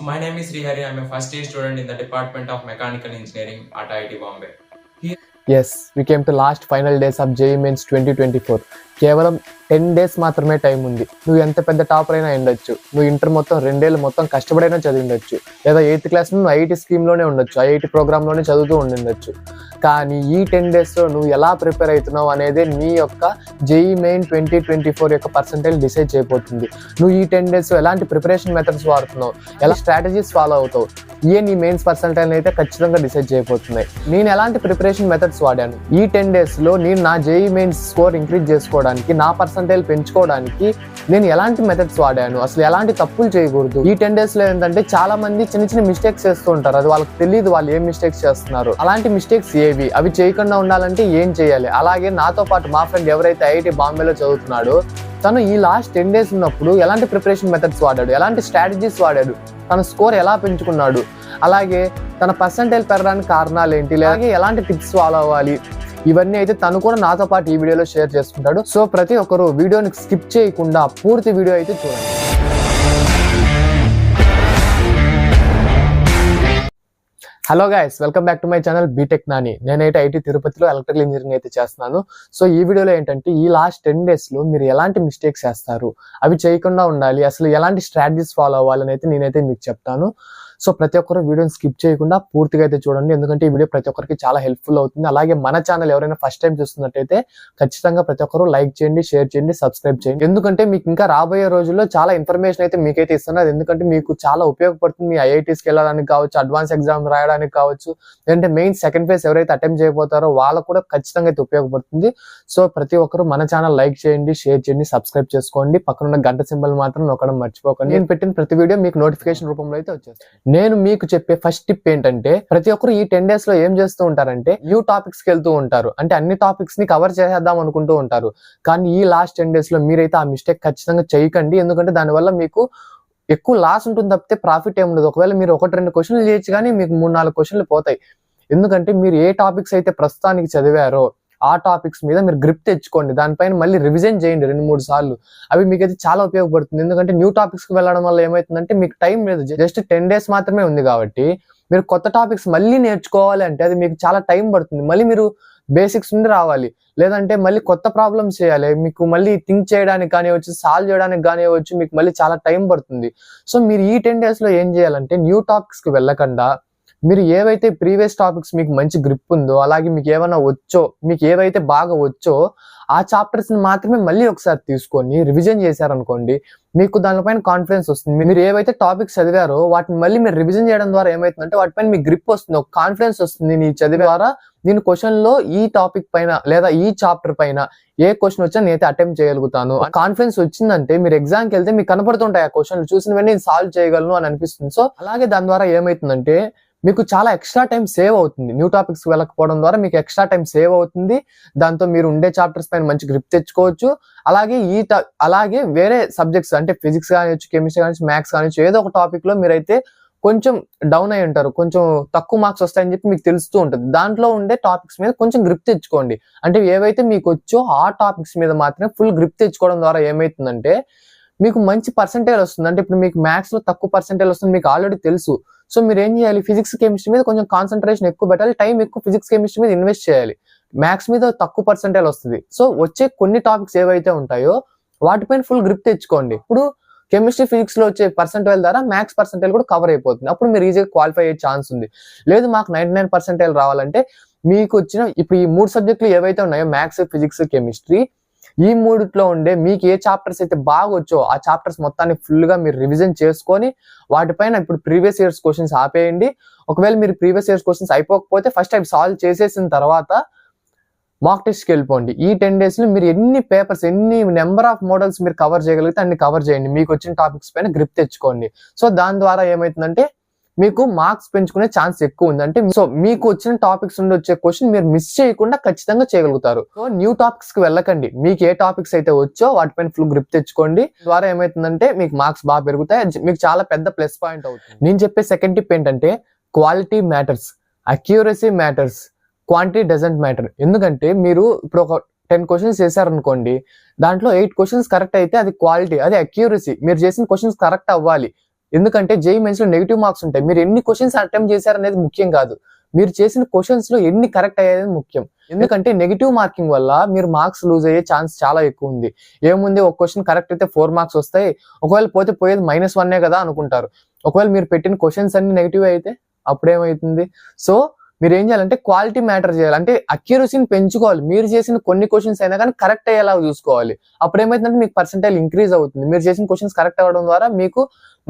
My name is Srihari. I'm a first year student in the Department of Mechanical Engineering at IIT Bombay. Yes, we came to last final days of JEE Mains 2024. కేవలం 10 days మాత్రమే time ఉంది. నువ్వు ఎంత పెద్ద topper అయినా ఉండొచ్చు, నువ్వు inter మొత్తం 2 ఏళ్ళు మొత్తం కష్టపడైనా చదివి ఉండొచ్చు, లేదా 8th క్లాస్ నువ్వు ఐఐటి స్కీమ్లోనే ఉండొచ్చు, ఐఐటి ప్రోగ్రామ్లోనే చదువుతూ ఉండొచ్చు. కానీ ఈ 10 daysలో నువ్వు ఎలా ప్రిపేర్ అవుతున్నావు అనేది నీ యొక్క JEE Main 2024 యొక్క పర్సంటేజ్ డిసైడ్ చేయబోతుంది. నువ్వు ఈ 10 days ఎలాంటి ప్రిపరేషన్ మెథడ్స్ వాడుతున్నావు, ఎలా స్ట్రాటజీస్ ఫాలో అవుతావు, నీ మెయిన్స్ పర్సంటేజ్ అయితే ఖచ్చితంగా డిసైడ్ చేయబోతున్నాయి. నేను ఎలాంటి ప్రిపరేషన్ మెథడ్స్ వాడాను ఈ 10 daysలో, నేను నా JEE Mains స్కోర్ ఇంక్రీజ్ చేసుకోవడానికి, నా పర్సంటేజ్ పెంచుకోవడానికి నేను ఎలాంటి మెథడ్స్ వాడాను, అసలు ఎలాంటి తప్పులు చేయకూడదు. ఈ 10 daysలో ఏంటంటే చాలా మంది చిన్న చిన్న మిస్టేక్స్ చేస్తూ ఉంటారు, అది వాళ్ళకి తెలియదు వాళ్ళు ఏం మిస్టేక్స్ చేస్తున్నారు. అలాంటి మిస్టేక్స్ ఏవి, అవి చేయకుండా ఉండాలంటే ఏం చేయాలి. అలాగే నాతో పాటు మా ఫ్రెండ్ ఎవరైతే ఐఐటి బాంబేలో చదువుతున్నాడో తను ఈ లాస్ట్ 10 days ఉన్నప్పుడు ఎలాంటి ప్రిపరేషన్ మెథడ్స్ వాడాడు, ఎలాంటి స్ట్రాటజీస్ వాడాడు, తన స్కోర్ ఎలా పెంచుకున్నాడు, అలాగే తన పర్సంటేజ్ పెరగడానికి కారణాలు ఏంటి, అలాగే ఎలాంటి టిప్స్ ఫాలో అవ్వాలి, ఇవన్నీ అయితే తను కూడా నాతో పాటు ఈ వీడియోలో షేర్ చేసుకుంటాడు. సో ప్రతి ఒక్కరు వీడియోని స్కిప్ చేయకుండా పూర్తి వీడియో అయితే చూడండి. Hello guys, welcome back to my channel BTech Nani. నేనైతే ఐటీ తిరుపతిలో ఎలక్ట్రికల్ ఇంజనీరింగ్ అయితే చేస్తున్నాను. సో ఈ వీడియోలో ఏంటంటే ఈ లాస్ట్ 10 daysలో మీరు ఎలాంటి మిస్టేక్స్ చేస్తారు, అవి చేయకుండా ఉండాలి, అసలు ఎలాంటి స్ట్రాటజీస్ ఫాలో అవ్వాలని అయితే నేనైతే మీకు చెప్తాను. సో ప్రతి ఒక్కరు వీడియోని స్కిప్ చేయకుండా పూర్తిగా అయితే చూడండి, ఎందుకంటే ఈ వీడియో ప్రతి ఒక్కరికి చాలా హెల్ప్ఫుల్ అవుతుంది. అలాగే మన ఛానల్ ఎవరైనా ఫస్ట్ టైం చూస్తున్నట్టయితే ఖచ్చితంగా ప్రతి ఒక్కరు లైక్ చేయండి, షేర్ చేయండి, సబ్స్క్రైబ్ చేయండి. ఎందుకంటే మీకు ఇంకా రాబోయే రోజుల్లో చాలా ఇన్ఫర్మేషన్ అయితే మీకైతే ఇస్తున్నారు. ఎందుకంటే మీకు చాలా ఉపయోగపడుతుంది, మీ ఐఐటీస్కి వెళ్ళడానికి కావచ్చు, అడ్వాన్స్ ఎగ్జామ్ రాయడానికి కావచ్చు, లేదంటే మెయిన్ సెకండ్ ఫేజ్ ఎవరైతే అటెంప్ట్ చేయబోతారో వాళ్ళకు కూడా ఖచ్చితంగా అయితే ఉపయోగపడుతుంది. సో ప్రతి ఒక్కరు మన ఛానల్ లైక్ చేయండి, షేర్ చేయండి, సబ్స్క్రైబ్ చేసుకోండి, పక్కన ఉన్న గంట సింబల్ మాత్రం నొక్కడం మర్చిపోకండి. నేను పెట్టిన ప్రతి వీడియో మీకు నోటిఫికేషన్ రూపంలో అయితే వచ్చేస్తుంది. నేను మీకు చెప్పే ఫస్ట్ టిప్ ఏంటంటే, ప్రతి ఒక్కరు ఈ 10 daysలో ఏం చేస్తూ ఉంటారంటే న్యూ టాపిక్స్ కి వెళ్తూ ఉంటారు, అంటే అన్ని టాపిక్స్ ని కవర్ చేసేద్దాం అనుకుంటూ ఉంటారు. కానీ ఈ లాస్ట్ 10 daysలో మీరైతే ఆ మిస్టేక్ ఖచ్చితంగా చేయకండి, ఎందుకంటే దానివల్ల మీకు ఎక్కువ లాస్ ఉంటుంది తప్పితే ప్రాఫిట్ ఏమి ఉండదు. ఒకవేళ మీరు 1-2 క్వశ్చన్లు చేయొచ్చు కానీ మీకు 3-4 క్వశ్చన్లు పోతాయి. ఎందుకంటే మీరు ఏ టాపిక్స్ అయితే ప్రస్తుతానికి చదివారో ఆ టాపిక్స్ మీద మీరు గ్రిప్ తెచ్చుకోండి, దానిపైన మళ్ళీ రివిజన్ చేయండి 2-3 సార్లు. అవి మీకైతే చాలా ఉపయోగపడుతుంది. ఎందుకంటే న్యూ టాపిక్స్ కి వెళ్ళడం వల్ల ఏమవుతుందంటే మీకు టైం లేదు, జస్ట్ 10 days మాత్రమే ఉంది కాబట్టి మీరు కొత్త టాపిక్స్ మళ్ళీ నేర్చుకోవాలి అంటే అది మీకు చాలా టైం పడుతుంది. మళ్ళీ మీరు బేసిక్స్ నుండి రావాలి, లేదంటే మళ్ళీ కొత్త ప్రాబ్లమ్స్ చేయాలి, మీకు మళ్ళీ థింక్ చేయడానికి కానివచ్చు, సాల్వ్ చేయడానికి కానివచ్చు, మీకు మళ్ళీ చాలా టైం పడుతుంది. సో మీరు ఈ 10 daysలో ఏం చేయాలంటే న్యూ టాపిక్స్ కి వెళ్ళకుండా మీరు ఏవైతే ప్రీవియస్ టాపిక్స్ మీకు మంచి గ్రిప్ ఉందో, అలాగే మీకు ఏమైనా వచ్చో, మీకు ఏవైతే బాగా వచ్చో ఆ చాప్టర్స్ ని మాత్రమే మళ్ళీ ఒకసారి తీసుకొని రివిజన్ చేశారనుకోండి, మీకు దానిపైన కాన్ఫిడెన్స్ వస్తుంది. మీరు ఏవైతే టాపిక్స్ చదివారో వాటిని మళ్ళీ మీరు రివిజన్ చేయడం ద్వారా ఏమవుతుందంటే వాటిపైన మీకు గ్రిప్ వస్తుంది, ఒక కాన్ఫిడెన్స్ వస్తుంది. నేను చదివే ద్వారా నేను క్వశ్చన్ లో ఈ టాపిక్ పైన లేదా ఈ చాప్టర్ పైన ఏ క్వశ్చన్ వచ్చా నేనైతే అటెంప్ట్ చేయగలుగుతాను. కాన్ఫిడెన్స్ వచ్చిందంటే మీరు ఎగ్జామ్కి వెళ్తే మీకు కనపడుతుంటాయి ఆ క్వశ్చన్లు, చూసిన వెంటనే నేను సాల్వ్ చేయగలను అని అనిపిస్తుంది. సో అలాగే దాని ద్వారా ఏమవుతుందంటే మీకు చాలా ఎక్స్ట్రా టైం సేవ్ అవుతుంది. న్యూ టాపిక్స్ వెళ్ళకపోవడం ద్వారా మీకు ఎక్స్ట్రా టైం సేవ్ అవుతుంది. దాంతో మీరు ఉండే చాప్టర్స్ పైన మంచి గ్రిప్ తెచ్చుకోవచ్చు. అలాగే అలాగే వేరే సబ్జెక్ట్స్ అంటే ఫిజిక్స్ కానివచ్చు, కెమిస్ట్రీ కానివచ్చు, మ్యాథ్స్ కానివచ్చు, ఏదో ఒక టాపిక్ లో మీరైతే కొంచెం డౌన్ అయి ఉంటారు, కొంచెం తక్కువ మార్క్స్ వస్తాయని చెప్పి మీకు తెలుస్తూ ఉంటుంది. దాంట్లో ఉండే టాపిక్స్ మీద కొంచెం గ్రిప్ తెచ్చుకోండి. అంటే ఏవైతే మీకు వచ్చో ఆ టాపిక్స్ మీద మాత్రమే ఫుల్ గ్రిప్ తెచ్చుకోవడం ద్వారా ఏమవుతుందంటే మీకు మంచి పర్సెంటేజ్ వస్తుంది. అంటే ఇప్పుడు మీకు మ్యాథ్స్ లో తక్కువ పర్సెంటేజ్ వస్తుంది మీకు ఆల్రెడీ తెలుసు. సో మీరు ఏం చేయాలి, ఫిజిక్స్ కెమిస్ట్రీ మీద కొంచెం కాన్సన్ట్రేషన్ ఎక్కువ పెట్టాలి, టైం ఎక్కువ ఫిజిక్స్ కెమిస్ట్రీ మీద ఇన్వెస్ట్ చేయాలి. మ్యాథ్స్ మీద తక్కువ పర్సెంటేజ్ వస్తుంది. సో వచ్చే కొన్ని టాపిక్స్ ఏవైతే ఉంటాయో వాటిపైన ఫుల్ గ్రిప్ తెచ్చుకోండి. ఇప్పుడు కెమిస్ట్రీ ఫిజిక్స్ లో వచ్చే పర్సెంటేజ్ ద్వారా మ్యాథ్స్ పర్సెంటేజ్ కూడా కవర్ అయిపోతుంది. అప్పుడు మీరు ఈజీగా క్వాలిఫై అయ్యే ఛాన్స్ ఉంది. లేదు మాకు 99% రావాలంటే మీకు వచ్చిన ఇప్పుడు ఈ 3 సబ్జెక్టులు ఏవైతే ఉన్నాయో మ్యాథ్స్, ఫిజిక్స్, కెమిస్ట్రీ, ఈ 3లో ఉండే మీకు ఏ చాప్టర్స్ అయితే బాగా వచ్చో ఆ చాప్టర్స్ మొత్తాన్ని ఫుల్ గా మీరు రివిజన్ చేసుకొని వాటిపైన ఇప్పుడు ప్రీవియస్ ఇయర్స్ క్వశ్చన్స్ ఆపేయండి. ఒకవేళ మీరు ప్రీవియస్ ఇయర్స్ క్వశ్చన్స్ అయిపోకపోతే ఫస్ట్ టైం సాల్వ్ చేసేసిన తర్వాత మాక్ టెస్ట్కి వెళ్ళిపోండి. ఈ 10 daysలో మీరు ఎన్ని పేపర్స్, ఎన్ని నెంబర్ ఆఫ్ మోడల్స్ మీరు కవర్ చేయగలిగితే అన్ని కవర్ చేయండి. మీకు వచ్చిన టాపిక్స్ పైన గ్రిప్ తెచ్చుకోండి. సో దాని ద్వారా ఏమవుతుందంటే మీకు మార్క్స్ పెంచుకునే ఛాన్స్ ఎక్కువ ఉంది. అంటే సో మీకు వచ్చిన టాపిక్స్ నుండి వచ్చే క్వశ్చన్ మీరు మిస్ చేయకుండా ఖచ్చితంగా చేయగలుగుతారు. సో న్యూ టాపిక్స్ కి వెళ్ళకండి, మీకు ఏ టాపిక్స్ అయితే వచ్చో వాటిపైన ఫుల్ గ్రిప్ తెచ్చుకోండి. ద్వారా ఏమవుతుందంటే మీకు మార్క్స్ బాగా పెరుగుతాయి, మీకు చాలా పెద్ద ప్లస్ పాయింట్ అవుతుంది. నేను చెప్పే సెకండ్ టిప్ ఏంటంటే quality matters, accuracy matters, quantity doesn't matter. ఎందుకంటే మీరు ఇప్పుడు ఒక 10 క్వశ్చన్స్ చేశారనుకోండి, దాంట్లో 8 క్వశ్చన్స్ కరెక్ట్ అయితే అది క్వాలిటీ, అది అక్యూరసీ. మీరు చేసిన క్వశ్చన్స్ కరెక్ట్ అవ్వాలి. ఎందుకంటే జేఈఈ మెయిన్స్ లో నెగిటివ్ మార్క్స్ ఉంటాయి. మీరు ఎన్ని క్వశ్చన్స్ అటెంప్ట్ చేశారనేది ముఖ్యం కాదు, మీరు చేసిన క్వశ్చన్స్ లో ఎన్ని కరెక్ట్ అయ్యేది ముఖ్యం. ఎందుకంటే నెగిటివ్ మార్కింగ్ వల్ల మీరు మార్క్స్ లూజ్ అయ్యే ఛాన్స్ చాలా ఎక్కువ ఉంది. ఏముంది, ఒక క్వశ్చన్ కరెక్ట్ అయితే 4 మార్క్స్ వస్తాయి, ఒకవేళ పోయేది -1 కదా అనుకుంటారు. ఒకవేళ మీరు పెట్టిన క్వశ్చన్స్ అన్ని నెగిటివ్ అయితే అప్పుడేమవుతుంది? సో మీరు ఏం చేయాలంటే క్వాలిటీ మ్యాటర్ చేయాలి, అంటే అక్యూరసీని పెంచుకోవాలి. మీరు చేసిన కొన్ని క్వశ్చన్స్ అయినా కానీ కరెక్ట్ అయ్యేలా చూసుకోవాలి. అప్పుడు ఏమైతుందంటే మీకు పర్సెంటైల్ ఇంక్రీజ్ అవుతుంది. మీరు చేసిన క్వశ్చన్స్ కరెక్ట్ అవ్వడం ద్వారా మీకు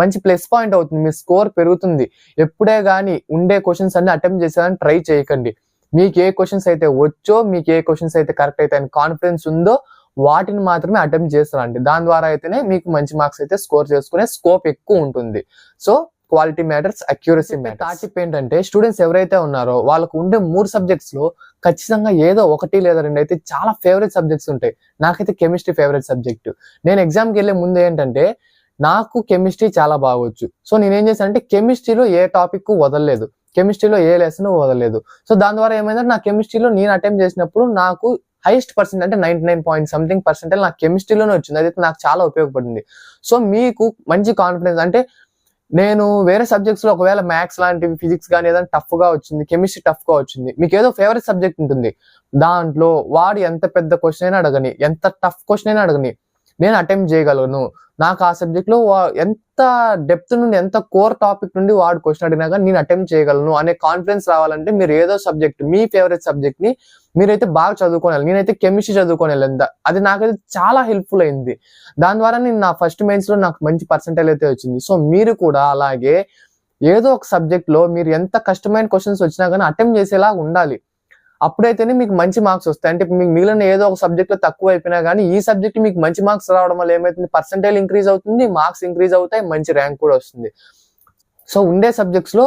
మంచి ప్లస్ పాయింట్ అవుతుంది, మీ స్కోర్ పెరుగుతుంది. ఎప్పుడే కానీ ఉండే క్వశ్చన్స్ అన్ని అటెంప్ట్ చేసేదాన్ని ట్రై చేయకండి. మీకు ఏ క్వశ్చన్స్ అయితే వచ్చో, మీకు ఏ క్వశ్చన్స్ అయితే కరెక్ట్ అయితే అని కాన్ఫిడెన్స్ ఉందో వాటిని మాత్రమే అటెంప్ట్ చేస్తారండి. దాని ద్వారా అయితేనే మీకు మంచి మార్క్స్ అయితే స్కోర్ చేసుకునే స్కోప్ ఎక్కువ ఉంటుంది. So quality matters, accuracy matters. ఆ టిప్ ఏంటంటే స్టూడెంట్స్ ఎవరైతే ఉన్నారో వాళ్ళకు ఉండే 3 సబ్జెక్ట్స్ లో ఖచ్చితంగా ఏదో 1 లేదా 2 అయితే చాలా ఫేవరెట్ సబ్జెక్ట్స్ ఉంటాయి. నాకైతే కెమిస్ట్రీ ఫేవరెట్ సబ్జెక్ట్. నేను ఎగ్జామ్కి వెళ్ళే ముందు ఏంటంటే నాకు కెమిస్ట్రీ చాలా బాగొచ్చు. సో నేనేం చేశానంటే కెమిస్ట్రీలో ఏ టాపిక్ వదలలేదు, కెమిస్ట్రీలో ఏ లెసన్ వదలలేదు. సో దాని ద్వారా ఏమైందంటే నా కెమిస్ట్రీలో నేను అటెంప్ట్ చేసినప్పుడు నాకు హైయెస్ట్ పర్సెంట్ అంటే 99.something% నాకు కెమిస్ట్రీలోనే వచ్చింది. అదైతే నాకు చాలా ఉపయోగపడింది. సో మీకు మంచి కాన్ఫిడెన్స్, అంటే నేను వేరే సబ్జెక్ట్స్ లో ఒకవేళ మ్యాథ్స్ లాంటివి, ఫిజిక్స్ కానీ ఏదైనా టఫ్ గా వచ్చింది, కెమిస్ట్రీ టఫ్ గా వచ్చింది, మీకు ఏదో ఫేవరెట్ సబ్జెక్ట్ ఉంటుంది, దాంట్లో వాడు ఎంత పెద్ద క్వశ్చన్ అయినా అడగని, ఎంత టఫ్ క్వశ్చన్ అయినా అడగని, నేను అటెంప్ట్ చేయగలను. నాకు ఆ సబ్జెక్ట్ లో ఎంత డెప్త్ నుండి, ఎంత కోర్ టాపిక్ నుండి వాడు క్వశ్చన్ అడిగినా కానీ నేను అటెంప్ట్ చేయగలను అనే కాన్ఫిడెన్స్ రావాలంటే మీరు ఏదో సబ్జెక్ట్, మీ ఫేవరెట్ సబ్జెక్ట్ ని మీరైతే బాగా చదువుకోవాలి. నేనైతే కెమిస్ట్రీ చదువుకోవాలి, అది నాకైతే చాలా హెల్ప్ఫుల్ అయింది. దాని ద్వారా నేను నా ఫస్ట్ మెయిన్స్ లో నాకు మంచి పర్సెంటేజ్ అయితే వచ్చింది. సో మీరు కూడా అలాగే ఏదో ఒక సబ్జెక్ట్ లో మీరు ఎంత కష్టమైన క్వశ్చన్స్ వచ్చినా కానీ అటెంప్ట్ చేసేలా ఉండాలి. అప్పుడైతేనే మీకు మంచి మార్క్స్ వస్తాయి. అంటే మీకు మిగిలిన ఏదో ఒక సబ్జెక్ట్ లో తక్కువ అయిపోయినా కానీ ఈ సబ్జెక్ట్ మీకు మంచి మార్క్స్ రావడం వల్ల ఏమైతుంది, పర్సెంటేజ్ ఇంక్రీజ్ అవుతుంది, మార్క్స్ ఇంక్రీజ్ అవుతాయి, మంచి ర్యాంక్ కూడా వస్తుంది. సో ఉండే సబ్జెక్ట్స్ లో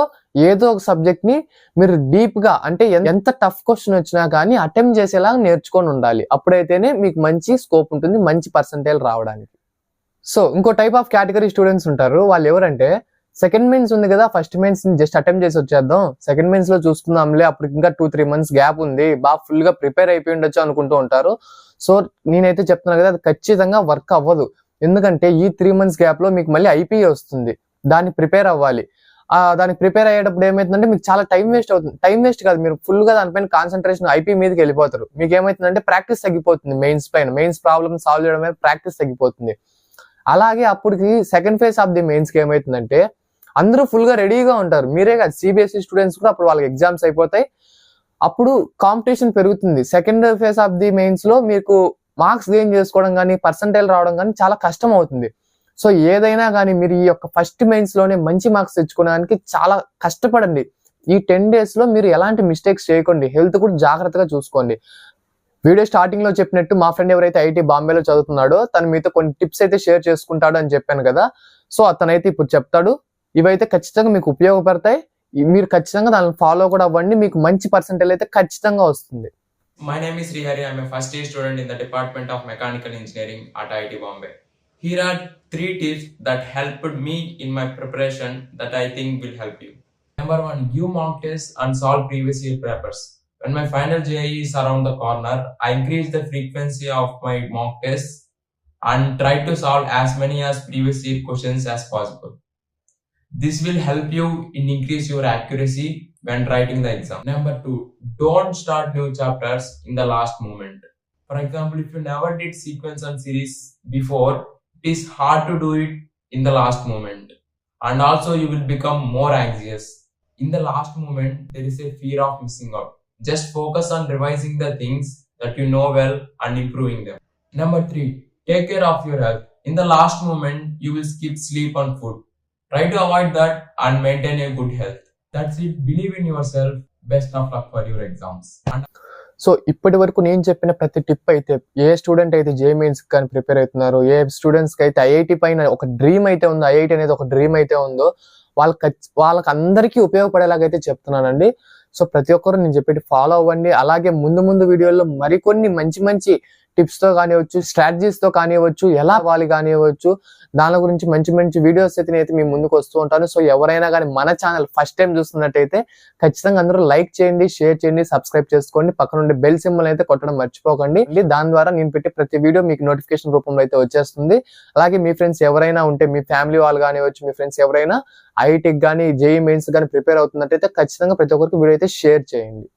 ఏదో ఒక సబ్జెక్ట్ ని మీరు డీప్ గా, అంటే ఎంత టఫ్ క్వశ్చన్ వచ్చినా కానీ అటెంప్ట్ చేసేలా నేర్చుకొని ఉండాలి. అప్పుడైతేనే మీకు మంచి స్కోప్ ఉంటుంది, మంచి పర్సెంటేజ్ రావడానికి. సో ఇంకో టైప్ ఆఫ్ కేటగిరీ స్టూడెంట్స్ ఉంటారు. వాళ్ళు ఎవరంటే సెకండ్ మెయిన్స్ ఉంది కదా, ఫస్ట్ మెయిన్స్ జస్ట్ అటెంప్ట్ చేసి వచ్చేద్దాం, సెకండ్ మెయిన్స్ లో చూసుకుందాంలే, అప్పుడు ఇంకా 2-3 months గ్యాప్ ఉంది, బాగా ఫుల్ గా ప్రిపేర్ అయిపోయి ఉండొచ్చు అనుకుంటూ ఉంటారు. సో నేనైతే చెప్తున్నాను కదా, అది ఖచ్చితంగా వర్క్ అవ్వదు. ఎందుకంటే ఈ 3 months గ్యాప్ లో మీకు మళ్ళీ ఐపీఈ వస్తుంది, దాన్ని ప్రిపేర్ అవ్వాలి. దానికి ప్రిపేర్ అయ్యేటప్పుడు ఏమైతుందంటే మీకు చాలా టైం వేస్ట్ అవుతుంది. టైం వేస్ట్ కాదు, మీరు ఫుల్ గా దానిపైన కాన్సన్ట్రేషన్ ఐపీ మీదకి వెళ్ళిపోతారు. మీకు ఏమైతుందంటే ప్రాక్టీస్ తగ్గిపోతుంది, మెయిన్స్ పైన, మెయిన్స్ ప్రాబ్లమ్ సాల్వ్ చేయడం మీద ప్రాక్టీస్ తగ్గిపోతుంది. అలాగే అప్పటికి second phase of the mains కి ఏమైతుందంటే అందరూ ఫుల్ గా రెడీగా ఉంటారు. మీరే కాదు, సిబిఎస్ఈ స్టూడెంట్స్ కూడా అప్పుడు వాళ్ళకి ఎగ్జామ్స్ అయిపోతాయి, అప్పుడు కాంపిటీషన్ పెరుగుతుంది. Second phase of the mains లో మీకు మార్క్స్ గెయిన్ చేసుకోవడం కానీ, పర్సెంటేజ్ రావడం కానీ చాలా కష్టం అవుతుంది. సో ఏదైనా కానీ మీరు ఈ యొక్క ఫస్ట్ మెయిన్స్ లోనే మంచి మార్క్స్ తెచ్చుకోవడానికి చాలా కష్టపడండి. ఈ 10 days లో మీరు ఎలాంటి మిస్టేక్స్ చేయకండి, హెల్త్ కూడా జాగ్రత్తగా చూసుకోండి. వీడియో స్టార్టింగ్ లో చెప్పినట్టు మా ఫ్రెండ్ ఎవరైతే ఐఐటి బాంబేలో చదువుతున్నాడో తను మీతో కొన్ని టిప్స్ అయితే షేర్ చేసుకుంటాడు అని చెప్పాను కదా. సో అతనైతే ఇప్పుడు చెప్తాడు, ఇవైతే ఖచ్చితంగా మీకు ఉపయోగపడతాయి, మీరు ఖచ్చితంగా దాన్ని ఫాలో కూడా అవ్వండి, మీకు మంచి పర్సెంటేజ్ అయితే ఖచ్చితంగా వస్తుంది. My name is Srihari. I am a first year student in the Department of Mechanical Engineering at IIT Bombay. Here are 3 tips that helped me in my preparation that I think will help you. Number 1, give mock tests and solve previous year papers. When my final JEE is around the corner, I increase the frequency of my mock tests and try to solve as many as previous year questions as possible. This will help you in increase your accuracy when writing the exam. Number 2, don't start new chapters in the last moment. For example, if you never did sequence and series before, it is hard to do it in the last moment. And also you will become more anxious. In the last moment, there is a fear of missing out. Just focus on revising the things that you know well and improving them. Number 3, take care of your health. In the last moment, you will skip sleep and food. Try to avoid that and maintain a good health. That's it. Believe in yourself. Best of luck for your exams. So ఇప్పటి వరకు నేను చెప్పిన ప్రతి tip అయితే ఏ student అయితే JEE mains కానీ prepare అవుతున్నారో, ఏ students కి అయితే ఐఐటి పైన ఒక డ్రీమ్ అయితే ఉందో, ఐఐటి అనేది ఒక డ్రీమ్ అయితే ఉందో, వాళ్ళకి అందరికీ ఉపయోగపడేలాగైతే చెప్తున్నానండి. సో ప్రతి ఒక్కరు నేను చెప్పేది ఫాలో అవ్వండి. అలాగే ముందు వీడియోల్లో మరికొన్ని మంచి టిప్స్ తో కానివచ్చు, స్ట్రాటజీస్ తో కానివ్వచ్చు, ఎలా అవ్వాలి కానివ్వచ్చు, దాని గురించి మంచి మంచి వీడియోస్ అయితే నేనైతే మీ ముందుకు వస్తూ ఉంటాను. సో ఎవరైనా కానీ మన ఛానల్ ఫస్ట్ టైం చూస్తున్నట్టయితే ఖచ్చితంగా అందరూ లైక్ చేయండి, షేర్ చేయండి, సబ్స్క్రైబ్ చేసుకోండి, పక్కన ఉండే బెల్ సింబల్ అయితే కొట్టడం మర్చిపోకండి. దాని ద్వారా నేను పెట్టే ప్రతి వీడియో మీకు నోటిఫికేషన్ రూపంలో అయితే వచ్చేస్తుంది. అలాగే మీ ఫ్రెండ్స్ ఎవరైనా ఉంటే, మీ ఫ్యామిలీ వాళ్ళు కానివ్వచ్చు, మీ ఫ్రెండ్స్ ఎవరైనా ఐఐటీకి కానీ, జేఈఈ మెయిన్స్ కానీ ప్రిపేర్ అవుతున్నట్టయితే ఖచ్చితంగా ప్రతి ఒక్కరికి వీడియో అయితే షేర్ చేయండి.